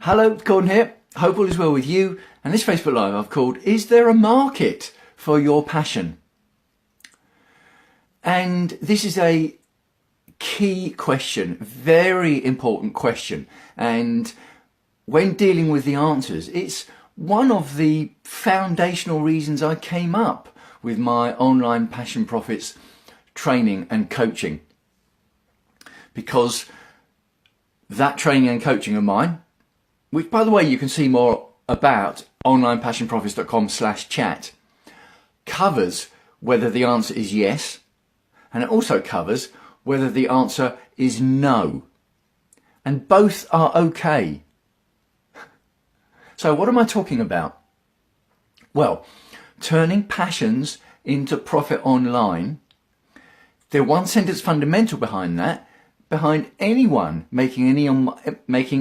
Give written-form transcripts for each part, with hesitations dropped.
Hello, Gordon here. Hope all is well with you. And this Facebook Live I've called, Is there a market for your passion? And this is a key question, very important question. And when dealing with the answers, it's one of the foundational reasons I came up with my online Passion Profits training and coaching. Because that training and coaching of mine, which by the way you can see more about onlinepassionprofits.com/chat, covers whether the answer is yes, and it also covers whether the answer is no. And both are okay. So what am I talking about? Well, turning passions into profit online. The one sentence fundamental behind that, behind anyone making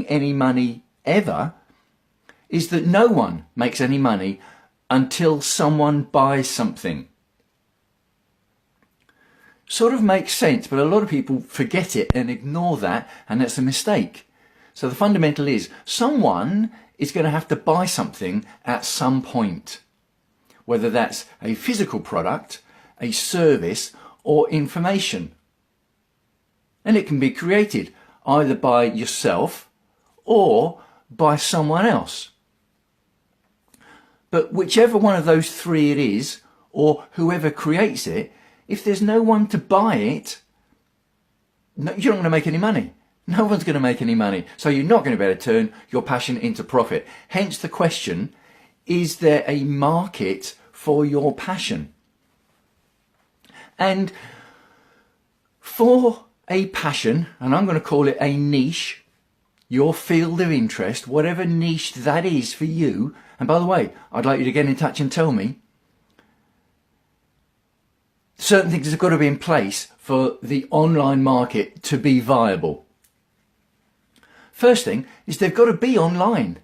any money ever, is that no one makes any money until someone buys something. Sort of makes sense, but a lot of people forget it and ignore that, and that's a mistake. So the fundamental is someone is going to have to buy something at some point, whether that's a physical product, a service, or information. And it can be created either by yourself or by someone else. But whichever one of those three it is, or whoever creates it, if there's no one to buy it, you're not going to make any money. No one's going to make any money. So you're not going to be able to turn your passion into profit. Hence the question, is there a market for your passion? And for a passion, and I'm going to call it a niche, your field of interest, whatever niche that is for you. And by the way, I'd like you to get in touch and tell me certain things have got to be in place for the online market to be viable. First thing is they've got to be online.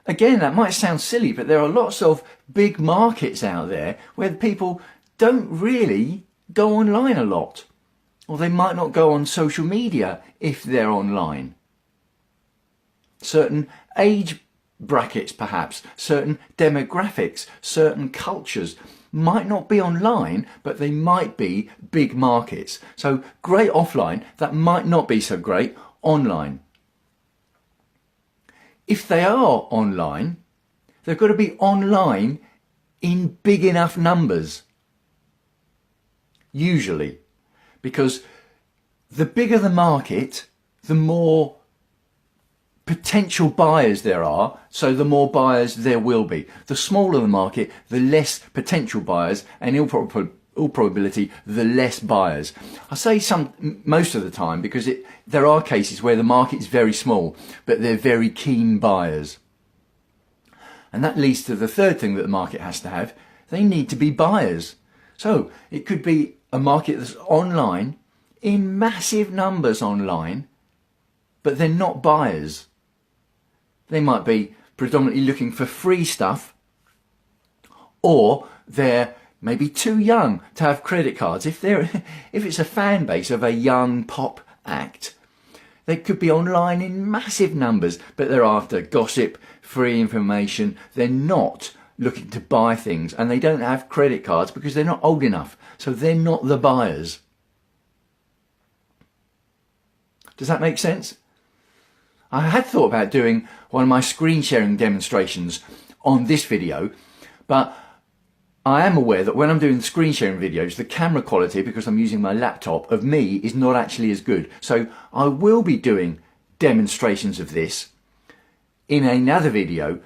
Again, that might sound silly, but there are lots of big markets out there where people don't really go online a lot. Or they might not go on social media if they're online. Certain age brackets perhaps, certain demographics, certain cultures might not be online, but they might be big markets. So great offline, that might not be so great online. If they are online, they've got to be online in big enough numbers. Usually. Because the bigger the market, the more potential buyers there are, so the more buyers there will be. The smaller the market, the less potential buyers, and in all probability, the less buyers. I say most of the time because there are cases where the market is very small, but they're very keen buyers. And that leads to the third thing that the market has to have. They need to be buyers. So it could be a market that's online, in massive numbers online, but they're not buyers. They might be predominantly looking for free stuff, or they're maybe too young to have credit cards. If it's a fan base of a young pop act, they could be online in massive numbers, but they're after gossip, free information. They're not looking to buy things, and they don't have credit cards because they're not old enough. So they're not the buyers. Does that make sense? I had thought about doing one of my screen sharing demonstrations on this video, but I am aware that when I'm doing screen sharing videos, the camera quality, because I'm using my laptop, of me is not actually as good. So I will be doing demonstrations of this in another video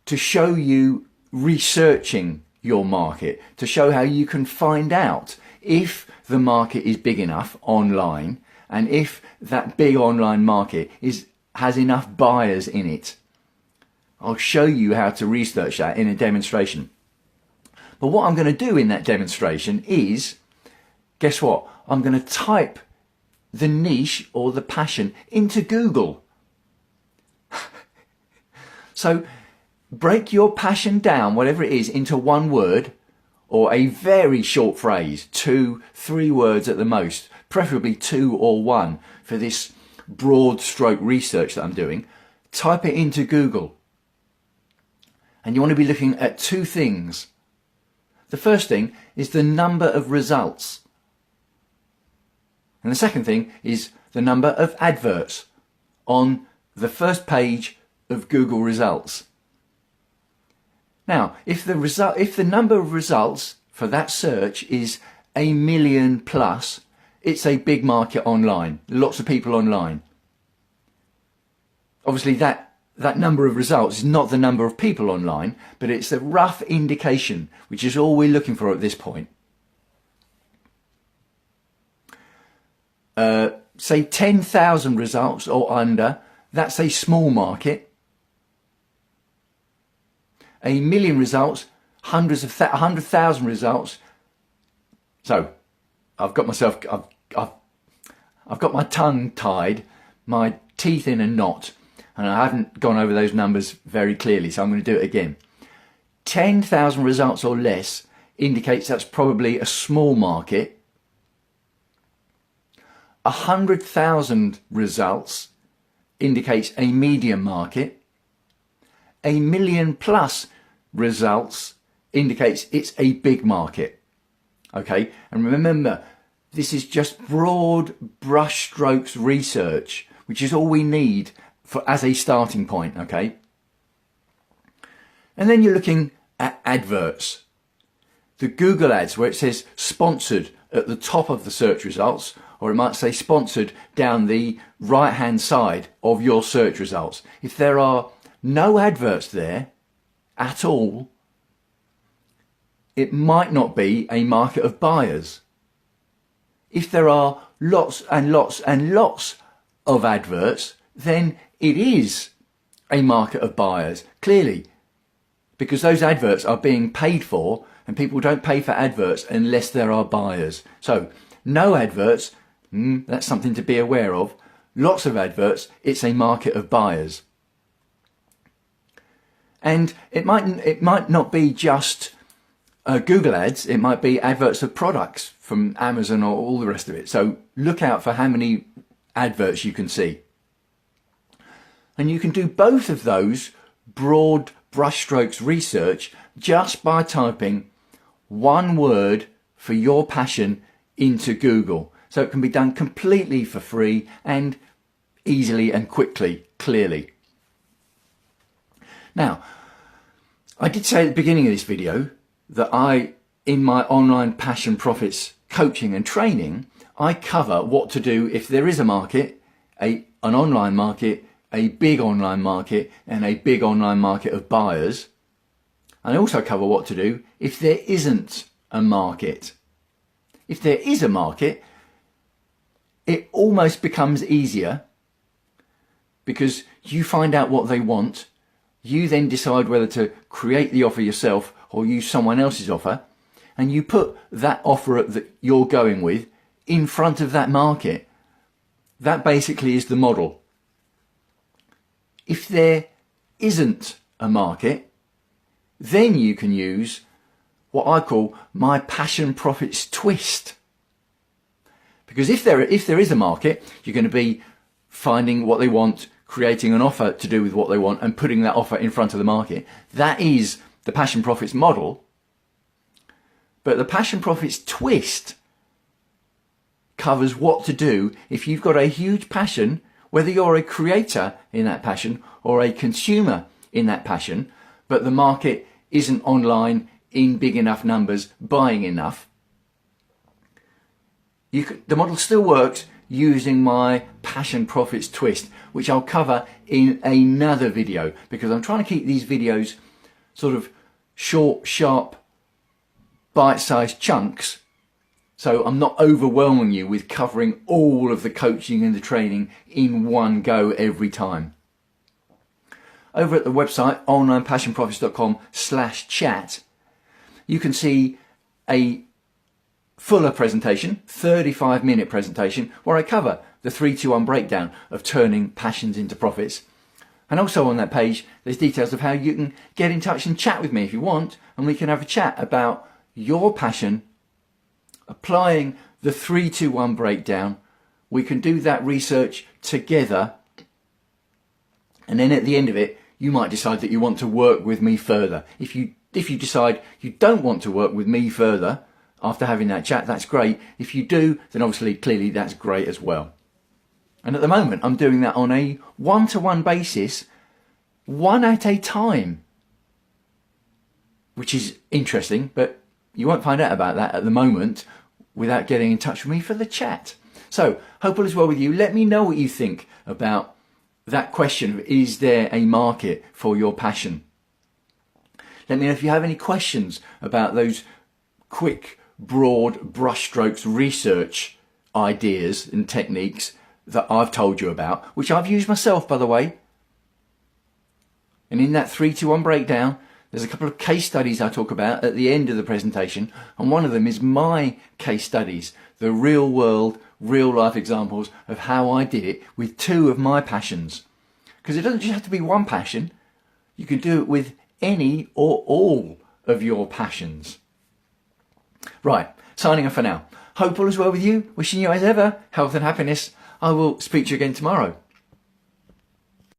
to show you researching your market, to show how you can find out if the market is big enough online and if that big online market has enough buyers in it. I'll show you how to research that in a demonstration. But what I'm going to do in that demonstration is, guess what? I'm going to type the niche or the passion into Google. So break your passion down, whatever it is, into one word or a very short phrase, 2, 3 words at the most, preferably 2 or 1 for this broad stroke research that I'm doing, type it into Google. And you want to be looking at two things. The first thing is the number of results. And the second thing is the number of adverts on the first page of Google results. Now, if the number of results for that search is 1 million plus, it's a big market online, lots of people online. Obviously that number of results is not the number of people online, but it's a rough indication, which is all we're looking for at this point. Say 10,000 results or under, that's a small market. 1 million results, 100,000 results. So I've got my tongue tied, my teeth in a knot, and I haven't gone over those numbers very clearly, so I'm going to do it again. 10,000 results or less indicates that's probably a small market. 100,000 results indicates a medium market. 1 million plus results indicates it's a big market. Okay, and remember, this is just broad brushstrokes research, which is all we need as a starting point. Okay, and then you're looking at adverts. The Google ads where it says sponsored at the top of the search results, or it might say sponsored down the right hand side of your search results. If there are no adverts there at all, it might not be a market of buyers. If there are lots and lots and lots of adverts, then it is a market of buyers, clearly, because those adverts are being paid for, and people don't pay for adverts unless there are buyers. So no adverts, that's something to be aware of. Lots of adverts, it's a market of buyers. And it might not be just Google ads, it might be adverts of products from Amazon or all the rest of it. So look out for how many adverts you can see. And you can do both of those broad brushstrokes research just by typing one word for your passion into Google. So it can be done completely for free and easily and quickly, clearly. Now, I did say at the beginning of this video that in my online passion profits coaching and training, I cover what to do if there is a market, an online market, a big online market, and a big online market of buyers. And I also cover what to do if there isn't a market. If there is a market, it almost becomes easier because you find out what they want. You then decide whether to create the offer yourself or use someone else's offer, and you put that offer that you're going with in front of that market. That basically is the model. If there isn't a market, then you can use what I call my passion profits twist. Because if there is a market, you're going to be finding what they want, creating an offer to do with what they want, and putting that offer in front of the market. That is the passion profits model. But the passion profits twist covers what to do if you've got a huge passion, whether you're a creator in that passion or a consumer in that passion, but the market isn't online in big enough numbers, buying enough. The model still works using my passion profits twist, which I'll cover in another video, because I'm trying to keep these videos sort of short, sharp, bite-sized chunks, so I'm not overwhelming you with covering all of the coaching and the training in one go every time. Over at the website onlinepassionprofits.com/chat, you can see a fuller presentation, 35-minute presentation, where I cover the 3-2-1 breakdown of turning passions into profits. And also on that page, there's details of how you can get in touch and chat with me if you want, and we can have a chat about your passion, applying the 3-2-1 breakdown. We can do that research together, and then at the end of it, you might decide that you want to work with me further. If you decide you don't want to work with me further after having that chat, that's great. If you do, then obviously, clearly, that's great as well. And at the moment, I'm doing that on a one-to-one basis, one at a time, which is interesting, but you won't find out about that at the moment without getting in touch with me for the chat. So, hope all is well with you. Let me know what you think about that question of, is there a market for your passion? Let me know if you have any questions about those quick, broad brushstrokes research ideas and techniques that I've told you about, which I've used myself, by the way. And in that 3-2-1 breakdown, there's a couple of case studies I talk about at the end of the presentation, and one of them is my case studies, the real world, real life examples of how I did it with two of my passions. Because it doesn't just have to be one passion, you can do it with any or all of your passions. Right, signing off for now. Hope all is well with you, wishing you as ever health and happiness. I will speak to you again tomorrow.